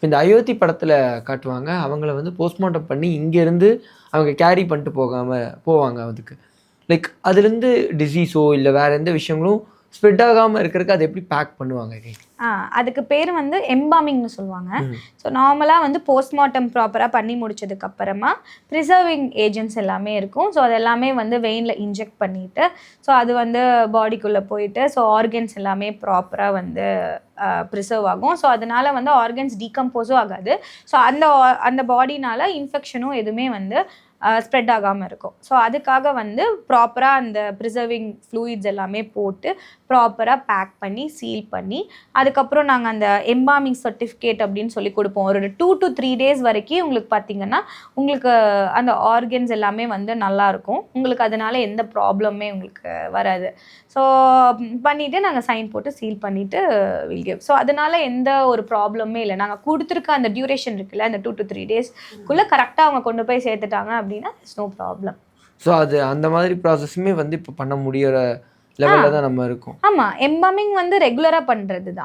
இந்த அயோத்தி படத்துல காட்டுவாங்க. அவங்கள வந்து போஸ்ட்மார்ட்டம் பண்ணி இங்கேருந்து அவங்க கேரி பண்ணிட்டு போவாங்க அதுக்கு. லைக் அதுலேருந்து டிசீஸோ இல்ல வேற எந்த விஷயங்களும் ஸ்ப்ரெட் ஆகாம இருக்கறதுக்கு அத எப்படி பேக் பண்ணுவாங்க? அதுக்கு பேர் வந்து எம்பாமிங்னு சொல்லுவாங்க. ஸோ நார்மலாக வந்து போஸ்ட்மார்ட்டம் ப்ராப்பராக பண்ணி முடிச்சதுக்கு அப்புறமா ப்ரிசர்விங் ஏஜென்ட்ஸ் எல்லாமே இருக்கும். ஸோ அது எல்லாமே வந்து வெயினில் இன்ஜெக்ட் பண்ணிவிட்டு ஸோ அது வந்து பாடிக்குள்ளே போயிட்டு ஸோ ஆர்கன்ஸ் எல்லாமே ப்ராப்பராக வந்து ப்ரிசர்வ் ஆகும். ஸோ அதனால வந்து ஆர்கன்ஸ் டீகம்போஸும் ஆகாது. ஸோ அந்த பாடினால இன்ஃபெக்ஷனும் எதுவுமே வந்து ஸ்ப்ரெட் ஆகாமல் இருக்கும். ஸோ அதுக்காக வந்து ப்ராப்பராக அந்த ப்ரிசர்விங் ஃப்ளூயிட்ஸ் எல்லாமே போட்டு ப்ராப்பராக பேக் பண்ணி சீல் பண்ணி அதுக்கப்புறம் நாங்கள் அந்த எம்பாமிங் சர்டிஃபிகேட் அப்படின்னு சொல்லி கொடுப்போம். ஒரு 2 to 3 days வரைக்கும் உங்களுக்கு பார்த்தீங்கன்னா உங்களுக்கு அந்த ஆர்கன்ஸ் எல்லாமே வந்து நல்லாயிருக்கும். உங்களுக்கு அதனால எந்த ப்ராப்ளமே உங்களுக்கு வராது. ஸோ பண்ணிவிட்டு நாங்கள் சைன் போட்டு சீல் பண்ணிவிட்டு வில் கிவ். ஸோ அதனால எந்த ஒரு ப்ராப்ளமே இல்லை. நாங்கள் கொடுத்துருக்க அந்த டியூரேஷன் இருக்குல்ல அந்த 2 to 3 daysக்குள்ளே கரெக்டாக அவங்க கொண்டு போய் சேர்த்துட்டாங்க அப்படின்னா இட்ஸ் நோ ப்ராப்ளம். ஸோ அது அந்த மாதிரி ப்ராசஸுமே வந்து இப்போ பண்ண முடியிற லெவலில் தான் நம்ம இருக்கோம். ஆமாம், எம்பாமிங் வந்து ரெகுலராக பண்ணுறது தான்.